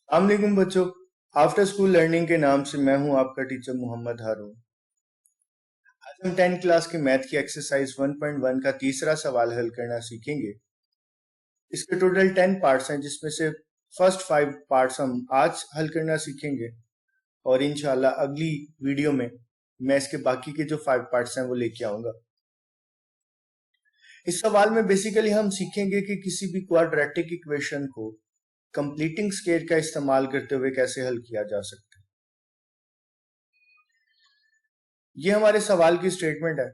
अस्सलामुअलैकुम बच्चों। After school learning के नाम से मैं हूं आपका टीचर मोहम्मद हारून। आज हम 10th क्लास के मैथ की एक्सरसाइज 1.1 का तीसरा सवाल हल करना सीखेंगे। इसके टोटल 10 पार्ट्स हैं, जिसमें से फर्स्ट 5 पार्ट्स हम आज हल करना सीखेंगे और इंशाल्लाह अगली वीडियो में मैं इसके बाकी के जो 5 पार्ट्स हैं वो लेके आऊंगा। इस सवाल में बेसिकली हम सीखेंगे कि किसी भी क्वाड्रेटिक इक्वेशन को कंप्लीटिंग स्केयर का इस्तेमाल करते हुए कैसे हल किया जा सकता है। ये हमारे सवाल की स्टेटमेंट है,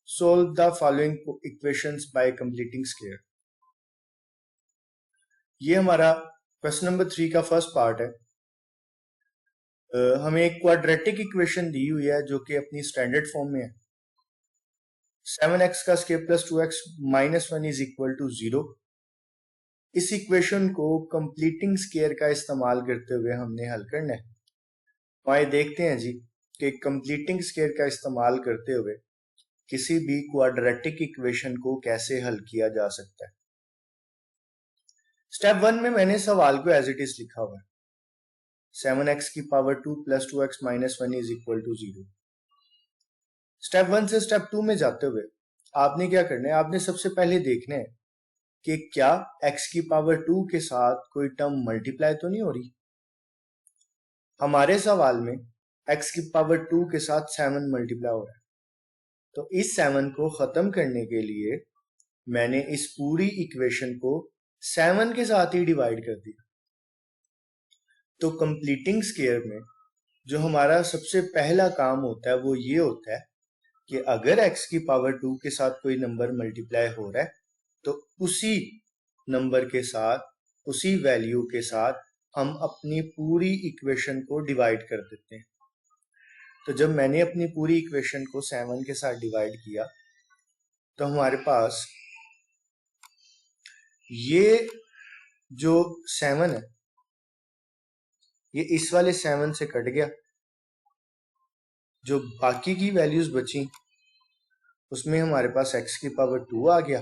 solve the following equations bye completing square. ये हमारा क्वेश्चन नंबर 3 का फर्स्ट पार्ट है। हमें एक क्वाड्रेटिक इक्वेशन दी हुई है जो कि अपनी स्टैंडर्ड फॉर्म में है। 7x का square plus 2x minus 1 is equal to 0। इस इक्वेशन को कंप्लीटिंग स्केयर का इस्तेमाल करते हुए हमने हल करना है। तो आइए देखते हैं जी कि कंप्लीटिंग स्केयर का इस्तेमाल करते हुए किसी भी क्वाड्रेटिक इक्वेशन को कैसे हल किया जा सकता है। स्टेप 1 में मैंने सवाल को एज इट इज लिखा हुआ है, 7x की power 2 plus 2x minus 1 is equal to 0। Step 1 से स्टेप 2 में जाते हुए आपने क्या करना है, आपने सबसे पहले देखना है कि क्या x की पावर 2 के साथ कोई टर्म मल्टीप्लाई तो नहीं हो रही। हमारे सवाल में x की पावर 2 के साथ 7 मल्टीप्लाई हो रहा है, तो इस 7 को खत्म करने के लिए मैंने इस पूरी इक्वेशन को 7 के साथ ही डिवाइड कर दिया। तो कंप्लीटिंग स्केयर में जो हमारा सबसे पहला काम होता है वो ये होता है कि अगर x की पावर 2 के साथ कोई नंबर मल्टीप्लाई हो रहा है तो उसी नंबर के साथ, उसी वैल्यू के साथ हम अपनी पूरी इक्वेशन को डिवाइड कर देते हैं। तो जब मैंने अपनी पूरी इक्वेशन को 7 के साथ डिवाइड किया तो हमारे पास ये जो 7 है ये इस वाले 7 से कट गया। जो बाकी की वैल्यूज बची उसमें हमारे पास x की पावर 2 आ गया।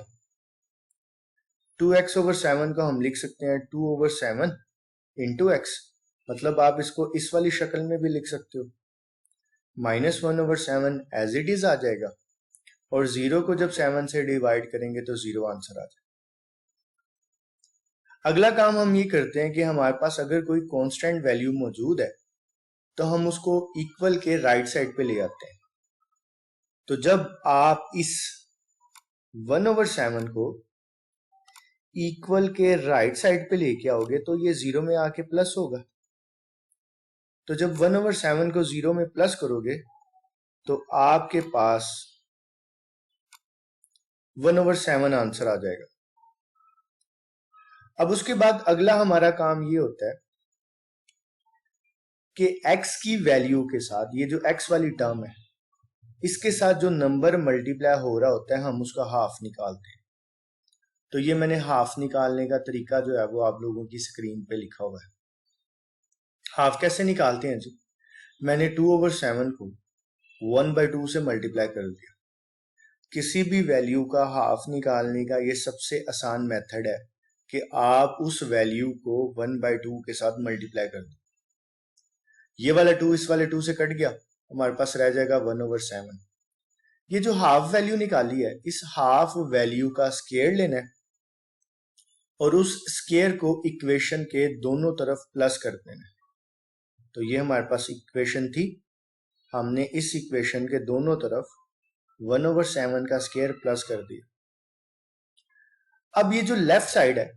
2x ओवर 7 को हम लिख सकते हैं 2 ओवर 7 इंटू एक्स, मतलब आप इसको इस वाली शक्ल में भी लिख सकते हो। Minus 1 over 7 as it is आ जाएगा और 0 को जब 7 से डिवाइड करेंगे तो 0 आंसर आ जाएगा। अगला काम हम ये करते हैं कि हमारे पास अगर कोई कांस्टेंट वैल्यू मौजूद है तो हम उसको इक्वल के राइट साइड पे ले आते हैं। तो जब आप इस 1 ओवर 7 को इक्वल के राइट साइड पे लेके आओगे तो ये 0 में आके प्लस होगा। तो जब 1 ओवर 7 को 0 में प्लस करोगे तो आपके पास 1 ओवर 7 आंसर आ जाएगा। अब उसके बाद अगला हमारा काम ये होता है कि x की वैल्यू के साथ, ये जो x वाली टर्म है इसके साथ जो नंबर मल्टीप्लाई हो रहा होता है हम उसका हाफ निकालते हैं। तो ये मैंने हाफ निकालने का तरीका जो है वो आप लोगों की स्क्रीन पे लिखा हुआ है। हाफ कैसे निकालते हैं जी, मैंने 2 ओवर 7 को 1/2 से मल्टीप्लाई कर दिया। किसी भी वैल्यू का हाफ निकालने का ये सबसे आसान मेथड है कि आप उस वैल्यू को 1/2 के साथ मल्टीप्लाई कर दो। ये वाला 2 इस वाले 2 से कट गया, हमारे पास रह जाएगा 1 ओवर 7। ये जो हाफ वैल्यू निकाली है इस हाफ वैल्यू का स्क्वायर लेना है और उस स्क्वायर को इक्वेशन के दोनों तरफ प्लस कर देना है। तो ये हमारे पास इक्वेशन थी, हमने इस इक्वेशन के दोनों तरफ 1 ओवर 7 का स्क्वायर प्लस कर दिया। अब ये जो लेफ्ट साइड है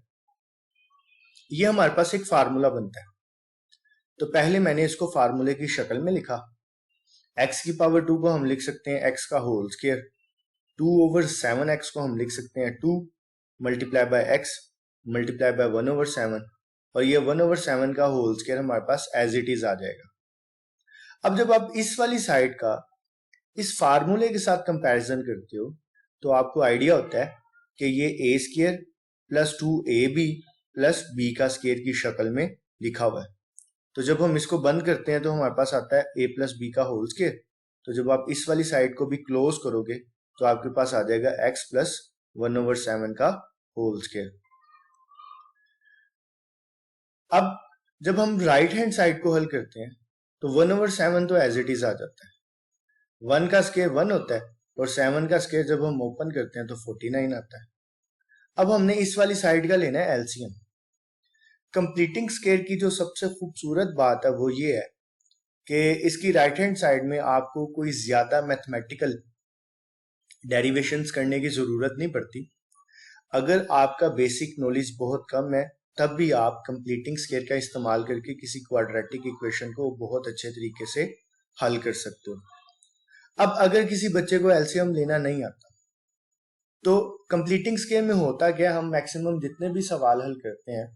ये हमारे पास एक फार्मूला बनता है। तो पहले मैंने इसको फार्मूले की शक्ल में लिखा। x की पावर 2 को हम लिख सकते हैं x का होल स्क्वायर, 2 ओवर 7x को हम लिख सकते हैं 2 multiply by x multiply by 1 over 7 और ये 1 ओवर 7 का होल स्क्वायर हमारे पास एज इट इज आ जाएगा। अब जब आप इस वाली साइड का इस फार्मूले के साथ कंपैरिजन करते हो तो आपको आइडिया होता है कि ये a square plus 2ab plus b का स्क्वायर की शक्ल में लिखा हुआ है। तो जब हम इसको बंद करते हैं तो हमारे पास आता है a प्लस बी का होल स्क्वायर। तो जब आप इस वाली साइड को भी क्लोज करोगे तो आपके पास आ जाएगा x प्लस 1 ओवर 7 का होल स्क्वायर। अब जब हम राइट हैंड साइड को हल करते हैं तो 1/7 तो एज इट इज आ जाता है। 1 का स्क्वायर 1 होता है और 7 का स्क्वायर जब हम ओपन करते हैं तो 49 आता है। अब हमने इस वाली साइड का लेना है एलसीएम। कंप्लीटिंग स्क्वायर की जो सबसे खूबसूरत बात है वो ये है कि इसकी राइट हैंड साइड में आपको कोई ज्यादा मैथमेटिकल डेरिवेशंस करने की जरूरत नहीं पड़ती। अगर आपका बेसिक नॉलेज बहुत कम है तब भी आप कंप्लीटिंग स्क्वायर का इस्तेमाल करके किसी क्वाड्रेटिक इक्वेशन को बहुत अच्छे तरीके से हल कर सकते हो। अब अगर किसी बच्चे को एलसीएम लेना नहीं आता तो कंप्लीटिंग स्क्वायर में होता क्या, हम मैक्सिमम जितने भी सवाल हल करते हैं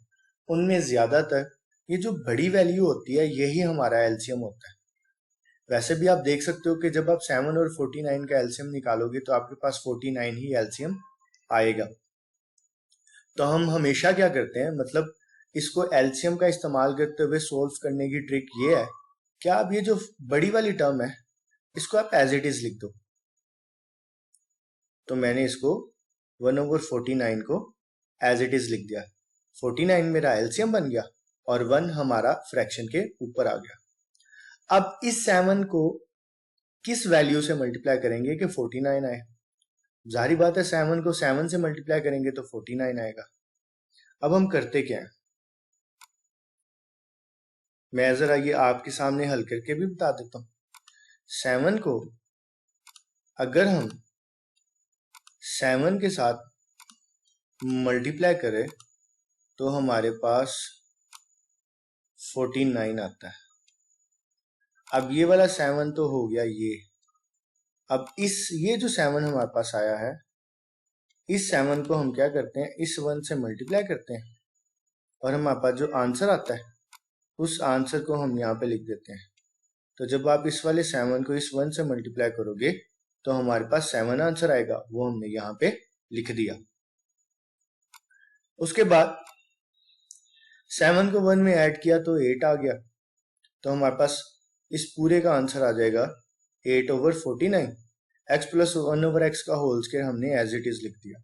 उनमें ज्यादातर ये जो बड़ी वैल्यू होती है यही हमारा एलसीएम होता है। वैसे भी आप देख सकते हो कि जब आप 7 और 49 का एलसीएम निकालोगे तो आपके पास 49 ही एलसीएम आएगा। तो हम हमेशा क्या करते हैं, मतलब इसको एलसीएम का इस्तेमाल करते हुए सोल्व करने की ट्रिक ये है कि आप ये जो बड़ी वाली टर्म है इसको आप एज इट इज लिख दो। तो मैंने इसको 1/49 को एज इट इज लिख दिया। 49 मेरा एलसीएम बन गया और 1 हमारा फ्रैक्शन के ऊपर आ गया। अब इस 7 को किस वैल्यू से मल्टीप्लाई करेंगे कि 49 आए? जाहिर बात है 7 को 7 से मल्टीप्लाई करेंगे तो 49 आएगा। अब हम करते क्या है, मैं जरा ये आपके सामने हल करके भी बता देता हूं। 7 को अगर हम 7 के साथ मल्टीप्लाई करें तो हमारे पास 49 आता है। अब ये वाला 7 तो हो गया ये। अब ये जो 7 हमारे पास आया है इस 7 को हम क्या करते हैं, इस 1 से मल्टीप्लाई करते हैं और हमारे पास जो आंसर आता है उस आंसर को हम यहाँ पे लिख देते हैं। तो जब आप इस वाले 7 को इस 1 से मल्टीप्लाई करोगे तो हमारे पास 7 आंसर आएगा, वो हमने यहाँ पे लिख दिया। उसके बाद 7 को 1 में ऐड किया तो 8 आ गया। तो हमारे पास इस पूरे का आंसर आ जाएगा 8/49। x + 1/x का होल स्क्वायर हमने एज इट इज लिख दिया।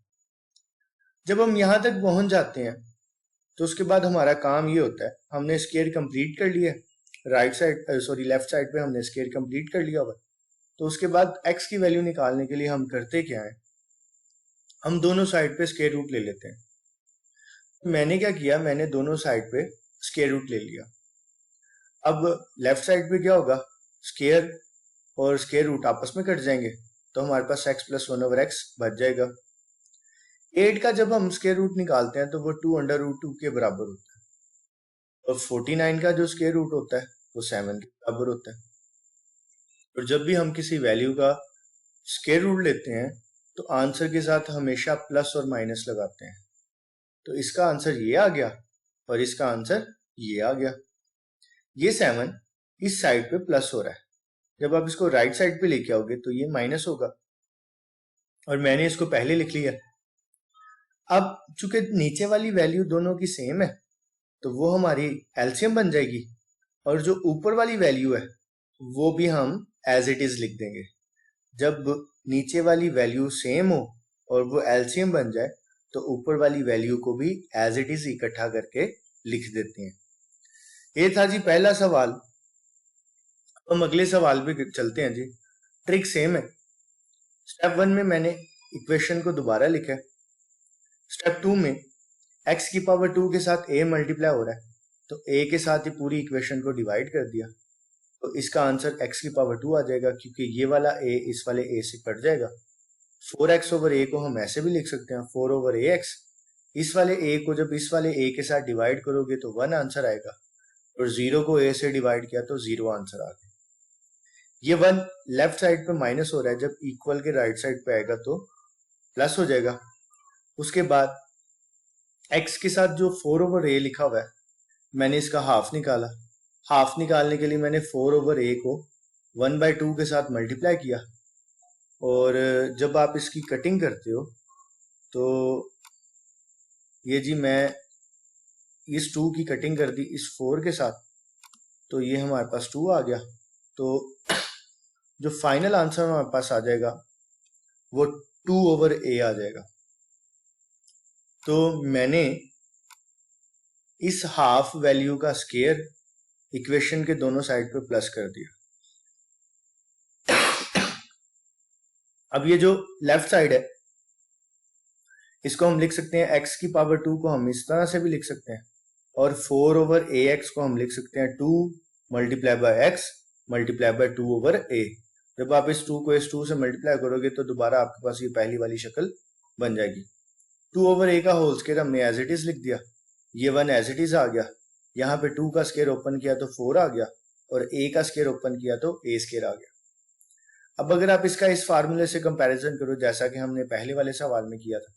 जब हम यहां तक पहुंच जाते हैं तो उसके बाद हमारा काम ये होता है, हमने स्क्वायर कंप्लीट कर लिया, राइट साइड लेफ्ट साइड पे हमने स्क्वायर कंप्लीट कर लिया हुआ। तो उसके बाद x की वैल्यू निकालने के लिए हम करते क्या है, हम दोनों साइड पे स्क्वायर रूट ले लेते हैं। मैंने क्या किया, मैंने दोनों साइड पे स्क्वायर रूट ले लिया। अब लेफ्ट साइड पे क्या होगा, स्क्वायर और स्क्वायर रूट आपस में कट जाएंगे तो हमारे पास x + 1/x बच जाएगा। 8 का जब हम स्क्वायर रूट निकालते हैं तो वो 2√2 के बराबर होता है और 49 का जो स्क्वायर रूट होता है वो 7 के बराबर होता है। और जब भी हम किसी वैल्यू का स्क्वायर रूट लेते हैं तो आंसर के साथ हमेशा प्लस और माइनस लगाते हैं। तो इसका आंसर ये आ गया और इसका आंसर ये आ गया। ये 7 इस साइड पे प्लस हो रहा है, जब आप इसको राइट साइड पे लेके आओगे तो ये माइनस होगा और मैंने इसको पहले लिख लिया। अब चूंकि नीचे वाली वैल्यू दोनों की सेम है तो वो हमारी एलसीएम बन जाएगी और जो ऊपर वाली वैल्यू है वो भी हम एज इट इज लिख देंगे। जब नीचे वाली वैल्यू सेम हो और वो एलसीएम बन जाए तो ऊपर वाली वैल्यू को भी एज इट इज इकट्ठा करके लिख देते हैं। ये था जी पहला सवाल। हम अगले सवाल पे चलते हैं जी। ट्रिक सेम है। स्टेप 1 में मैंने इक्वेशन को दोबारा लिखा है। स्टेप 2 में x की पावर 2 के साथ a मल्टीप्लाई हो रहा है तो a के साथ ही पूरी इक्वेशन को डिवाइड कर दिया तो इसका आंसर x की पावर 2 आ जाएगा, क्योंकि ये वाला a इस वाले a से कट जाएगा। 4x/a को हम ऐसे भी लिख सकते हैं 4/ax। इस वाले a को जब इस वाले a के साथ डिवाइड करोगे तो 1 आंसर आएगा और 0 को a से डिवाइड किया तो 0 आंसर आ गया। ये 1 लेफ्ट साइड पे माइनस हो रहा है, जब इक्वल के राइट साइड पे आएगा तो प्लस हो जाएगा। उसके बाद x के साथ जो 4/a लिखा हुआ है मैंने इसका हाफ निकाला। हाफ निकालने के लिए मैंने 4/a को 1/2 के साथ मल्टीप्लाई किया और जब आप इसकी कटिंग करते हो तो ये जी मैं इस 2 की कटिंग कर दी इस 4 के साथ तो ये हमारे पास 2 आ गया। तो जो फाइनल आंसर हमारे पास आ जाएगा वो 2/a आ जाएगा। तो मैंने इस हाफ वैल्यू का स्केयर इक्वेशन के दोनों साइड पे प्लस कर दिया। अब ये जो लेफ्ट साइड है इसको हम लिख सकते हैं x की पावर 2 को हम इस तरह से भी लिख सकते हैं, और 4 ओवर ax को हम लिख सकते हैं 2 multiply by x multiply by 2 over a। जब आप इस 2 को इस 2 से मल्टीप्लाई करोगे तो दोबारा आपके पास ये पहली वाली शक्ल बन जाएगी। 2 ओवर a का होल स्केयर हमने एज इट इज लिख दिया, ये 1 एज इट इज आ गया, यहाँ पे 2 का स्केयर ओपन किया तो 4 आ गया, और a का स्केयर ओपन किया तो a स्केयर आ गया। अब अगर आप इसका इस फार्मूले से कंपैरिजन करो जैसा कि हमने पहले वाले सवाल में किया था,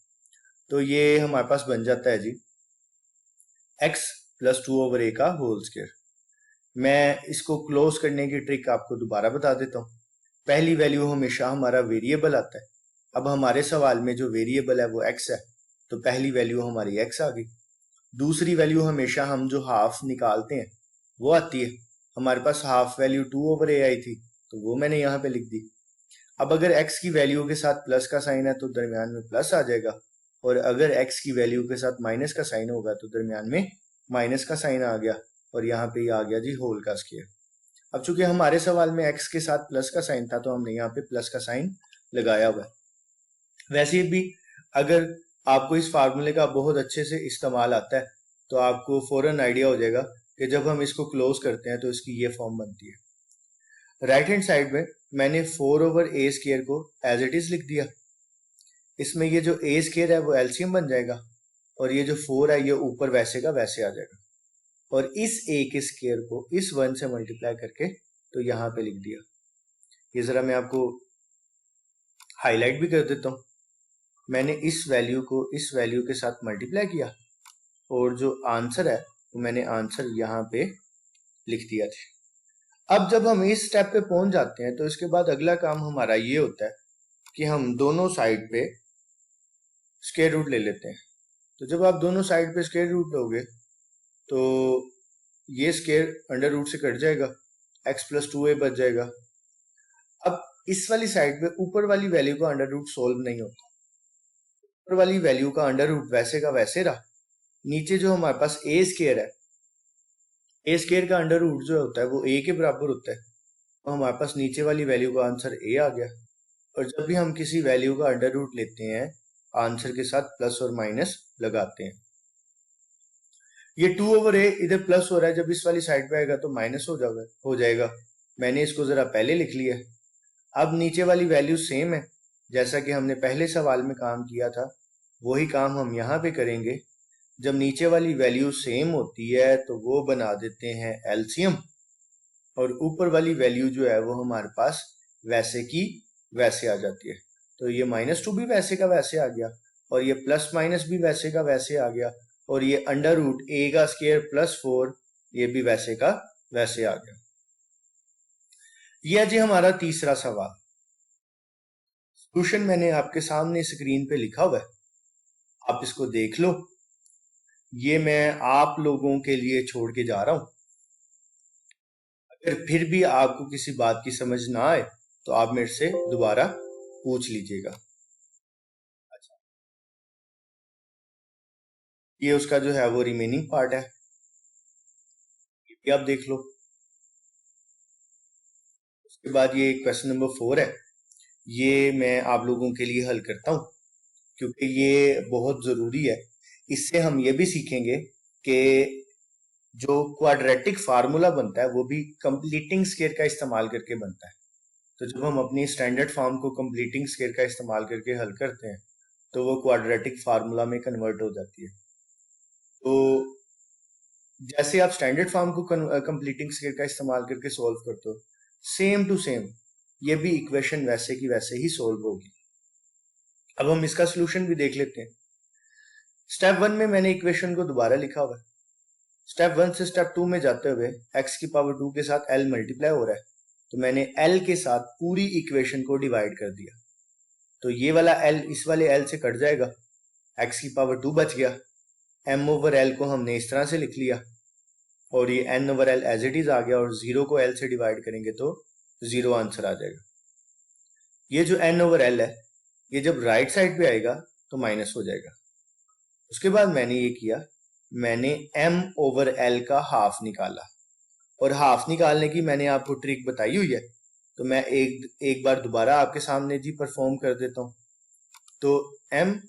तो ये हमारे पास बन जाता है जी x प्लस 2 ओवर a का होल स्केयर। मैं इसको क्लोज करने की ट्रिक आपको दोबारा बता देता हूँ। पहली वैल्यू हमेशा हमारा वेरिएबल आता है। अब हमारे सवाल में जो वेरिएबल है वो x है, तो पहली वैल्यू हमारी x आ गई। दूसरी वैल्यू हमेशा हम जो हाफ निकालते हैं वो आती है। हमारे पास हाफ वैल्यू 2 ओवर a आई थी, तो वो मैंने यहाँ पे लिख दी। अब अगर x की वैल्यू के साथ प्लस का साइन है तो दरमियान में प्लस आ जाएगा, और अगर x की वैल्यू के साथ माइनस का साइन होगा तो दरमियान में माइनस का साइन आ गया, और यहाँ पे आ गया जी होल का स्केयर। अब चूंकि हमारे सवाल में x के साथ प्लस का साइन था तो हमने यहाँ पे प्लस का साइन लगाया हुआ है। वैसे भी अगर आपको इस फार्मूले का बहुत अच्छे से इस्तेमाल आता है तो आपको फौरन आइडिया हो जाएगा कि जब हम इसको क्लोज करते हैं तो इसकी ये फॉर्म बनती है। राइट हैंड साइड में मैंने 4 ओवर a स्केयर को एज इट इज लिख दिया। इसमें ये जो a स्केयर है वो एलसीएम बन जाएगा, और ये जो 4 है ये ऊपर वैसे का वैसे आ जाएगा, और इस a के स्केयर को इस 1 से मल्टीप्लाई करके तो यहाँ पे लिख दिया। ये जरा मैं आपको हाईलाइट भी कर देता हूँ। मैंने इस वैल्यू को इस वैल्यू के साथ मल्टीप्लाई किया, और जो आंसर है वो मैंने आंसर यहाँ पे लिख दिया था। अब जब हम इस स्टेप पे पहुंच जाते हैं तो इसके बाद अगला काम हमारा ये होता है कि हम दोनों साइड पे स्क्वायर रूट ले लेते हैं। तो जब आप दोनों साइड पे स्क्वायर रूट लोगे तो ये स्क्वायर अंडर रूट से कट जाएगा, x प्लस 2a बच जाएगा। अब इस वाली साइड पे ऊपर वाली वैल्यू का अंडर रूट सोल्व नहीं होता, ऊपर वाली वैल्यू का अंडर रूट वैसे का वैसे रहा। नीचे जो हमारे पास a स्क्वायर है, a स्क्वायर का अंडर रूट जो होता है वो a के बराबर होता है, तो हमारे पास नीचे वाली वैल्यू का आंसर a आ गया। और जब भी हम किसी वैल्यू का अंडर रूट लेते हैं आंसर के साथ प्लस और माइनस लगाते हैं। ये 2 ओवर a इधर प्लस हो रहा है, जब इस वाली साइड पे आएगा तो माइनस हो जाएगा। मैंने इसको जरा पहले लिख लिया। अब नीचे वाली वैल्यू सेम है, जैसा कि हमने पहले सवाल में काम किया था वही काम हम यहाँ पे करेंगे। जब नीचे वाली वैल्यू सेम होती है तो वो बना देते हैं एलसीएम, और ऊपर वाली वैल्यू जो है वो हमारे पास वैसे की वैसे आ जाती है। तो ये -2 भी वैसे का वैसे आ गया, और ये प्लस माइनस भी वैसे का वैसे आ गया, और ये अंडर रूट a का स्क्वायर प्लस 4 ये भी वैसे का वैसे आ गया। यह जी हमारा तीसरा सवाल। सॉल्यूशन मैंने आपके सामने स्क्रीन पे लिखा हुआ है, आप इसको देख लो। ये मैं आप लोगों के लिए छोड़ के जा रहा हूं। अगर फिर भी आपको किसी बात की समझ ना आए तो आप मेरे से दोबारा पूछ लीजिएगा। अच्छा, ये उसका जो है वो रिमेनिंग पार्ट है, ये भी आप देख लो। उसके बाद ये क्वेश्चन नंबर 4 है, ये मैं आप लोगों के लिए हल करता हूं क्योंकि ये बहुत जरूरी है। इससे हम ये भी सीखेंगे कि जो क्वाड्रेटिक फार्मूला बनता है वो भी कंप्लीटिंग स्क्वायर का इस्तेमाल करके बनता है। तो जब हम अपनी स्टैंडर्ड फॉर्म को कंप्लीटिंग स्क्वायर का इस्तेमाल करके हल करते हैं तो वो क्वाड्रेटिक फार्मूला में कन्वर्ट हो जाती है। तो जैसे आप स्टैंडर्ड फॉर्म को कंप्लीटिंग स्क्वायर का इस्तेमाल करके सॉल्व करते हो, सेम टू सेम ये भी इक्वेशन वैसे की वैसे ही सॉल्व होगी। अब हम इसका सोल्यूशन भी देख लेते हैं। स्टेप 1 में मैंने इक्वेशन को दोबारा लिखा हुआ है। स्टेप 1 से स्टेप 2 में जाते हुए x की पावर 2 के साथ l मल्टीप्लाई हो रहा है, तो मैंने l के साथ पूरी इक्वेशन को डिवाइड कर दिया। तो ये वाला l इस वाले l से कट जाएगा, x की पावर 2 बच गया। m ओवर l को हमने इस तरह से लिख लिया, और ये n over l as it is आ गया, और 0 को l से डिवाइड करेंगे तो 0 आंसर आ जाएगा। ये जो n ओवर l है ये जब राइट साइड पे आएगा तो माइनस हो जाएगा। उसके बाद मैंने ये किया, मैंने m ओवर l का हाफ निकाला, और हाफ निकालने की मैंने आपको ट्रिक बताई हुई है, तो मैं एक बार दोबारा आपके सामने जी परफॉर्म कर देता हूं। तो m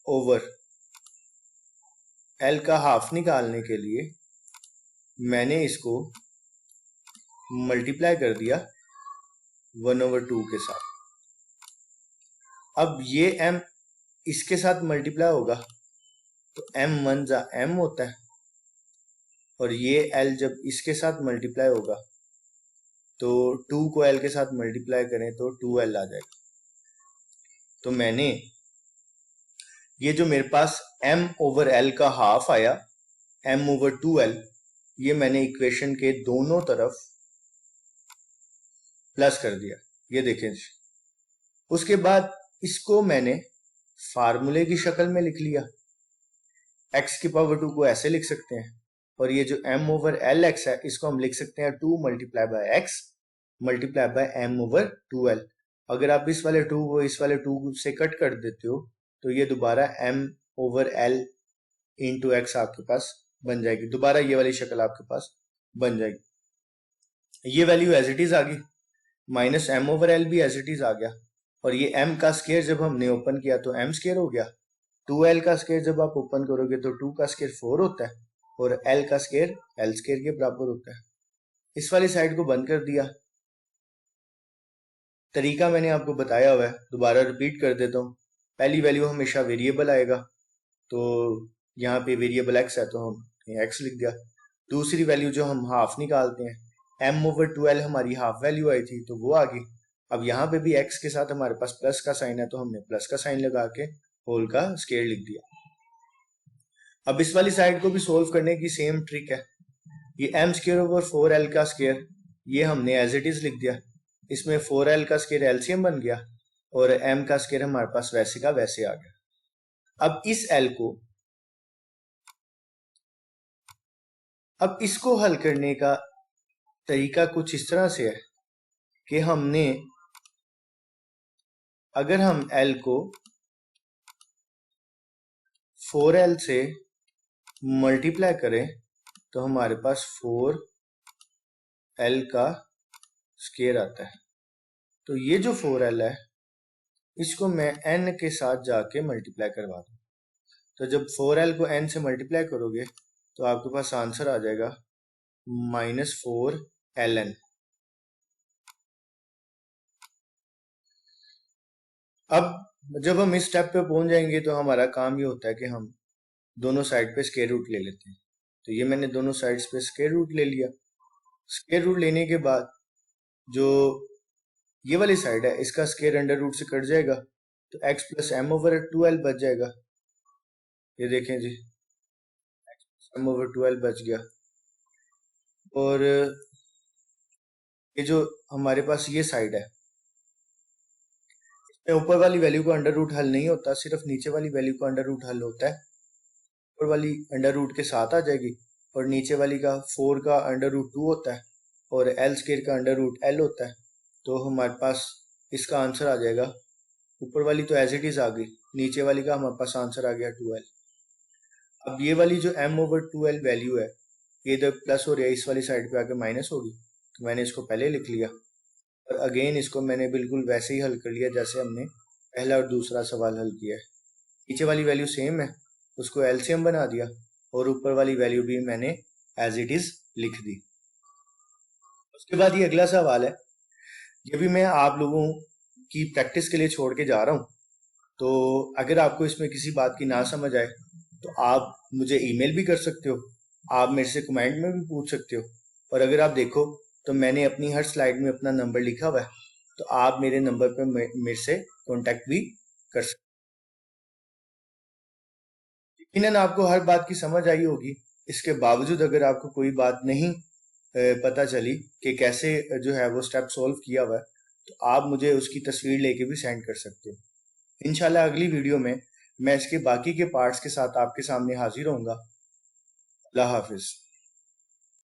ओवर l का हाफ निकालने के लिए मैंने इसको मल्टीप्लाई कर दिया 1/2 के साथ। अब ये m इसके साथ मल्टीप्लाई होगा तो m 1 जा m होता है, और ये l जब इसके साथ मल्टीप्लाई होगा तो 2 को l के साथ मल्टीप्लाई करें तो 2l आ जाएगा। तो मैंने ये जो मेरे पास m ओवर l का हाफ आया, m ओवर 2l, ये मैंने इक्वेशन के दोनों तरफ प्लस कर दिया, ये देखें। उसके बाद इसको मैंने फार्मूले की शक्ल में लिख लिया, x की पावर 2 को ऐसे लिख सकते हैं, और ये जो m ओवर एल एक्स है इसको हम लिख सकते हैं 2 multiply by x multiply by m over 2l। अगर आप इस वाले 2 को इस वाले 2 से कट कर देते हो तो ये दोबारा m over l into x आपके पास बन जाएगी, दोबारा ये वाली शक्ल आपके पास बन जाएगी। ये वैल्यू एज इट इज आ गई, माइनस m ओवर l भी एज इट इज आ गया, और ये m का स्केयर जब हमने ओपन किया तो m स्केयर हो गया। 2l का स्केयर जब आप ओपन करोगे तो 2 का स्केयर 4 होता है, और l का स्केयर l स्केयर के बराबर होता है। इस वाली साइड को बंद कर दिया। तरीका मैंने आपको बताया हुआ है, दोबारा रिपीट कर देता हूँ। पहली वैल्यू हमेशा वेरिएबल आएगा, तो यहाँ पे वेरिएबल x है तो हम x लिख दिया। दूसरी वैल्यू जो हम हाफ निकालते हैं, m ओवर 2l हमारी हाफ वैल्यू आई थी तो वो आ गई। अब यहाँ पे भी x के साथ हमारे पास प्लस का साइन है तो हमने प्लस का साइन लगा के होल का स्केयर लिख दिया। अब इस वाली साइड को भी सोल्व करने की सेम ट्रिक है। ये m स्केयर ओवर 4l का स्केयर ये हमने एज इट इज लिख दिया, इसमें 4l का स्केयर एलसीएम बन गया और m का स्केयर हमारे पास वैसे का वैसे आ गया। अब इसको हल करने का तरीका कुछ इस तरह से है कि हमने अगर हम l को 4l से मल्टीप्लाई करें तो हमारे पास 4l का स्केयर आता है। तो ये जो 4l है इसको मैं n के साथ जाके मल्टीप्लाई करवा दूं, तो जब 4l को n से मल्टीप्लाई करोगे तो आपके पास आंसर आ जाएगा -4ln। अब जब हम इस स्टेप पे पहुंच जाएंगे तो हमारा काम ये होता है कि हम दोनों साइड पे स्क्वायर रूट ले लेते हैं। तो ये मैंने दोनों साइड्स पे स्क्वायर रूट ले लिया। स्क्वायर रूट लेने के बाद जो ये वाली साइड है इसका स्क्वायर अंडर रूट से कट जाएगा तो x plus m over 2l बच जाएगा। ये देखें जी, x plus m over 2l बच गया। और ये जो हमारे पास ये साइड है इसमें ऊपर वाली वैल्यू को अंडर रूट हल नहीं होता, सिर्फ नीचे वाली वैल्यू को अंडर रूट हल होता है। ऊपर वाली अंडर रूट के साथ आ जाएगी और नीचे वाली का 4 का अंडर रूट 2 होता है और l स्क्वायर का अंडर रूट l होता है। तो हमारे पास इसका आंसर आ जाएगा, ऊपर वाली तो एज इट इज आ गई, नीचे वाली का हमारे पास आंसर आ गया 2l। अब ये वाली जो m ओवर 2l वैल्यू है ये इधर प्लस हो रही है, इस वाली साइड पे आके माइनस होगी, तो मैंने इसको पहले लिख लिया और अगेन इसको मैंने बिल्कुल वैसे ही हल कर लिया जैसे हमने पहला और दूसरा सवाल हल किया है। नीचे वाली वैल्यू सेम है, उसको एलसीएम बना दिया और ऊपर वाली वैल्यू भी मैंने एज इट इज लिख दी। उसके बाद ये अगला सवाल है, ये भी मैं आप लोगों की प्रैक्टिस के लिए छोड़ के जा रहा हूँ, तो अगर आपको इसमें किसी बात की ना समझ आए तो आप मुझे ईमेल भी कर सकते हो, आप मेरे से कमेंट में भी पूछ सकते हो, और अगर आप देखो तो मैंने अपनी हर स्लाइड में अपना नंबर लिखा हुआ है, तो आप मेरे नंबर पर मेरे से कांटेक्ट भी कर सकते हो। यकीनन आपको हर बात की समझ आई होगी, इसके बावजूद अगर आपको कोई बात नहीं पता चली कि कैसे जो है वो स्टेप सॉल्व किया हुआ है तो आप मुझे उसकी तस्वीर लेके भी सेंड कर सकते हो। इंशाल्लाह अगली वीडियो में मैं इसके बाकी के पार्ट्स के साथ आपके सामने हाजिर होऊंगा। अल्लाह हाफिज।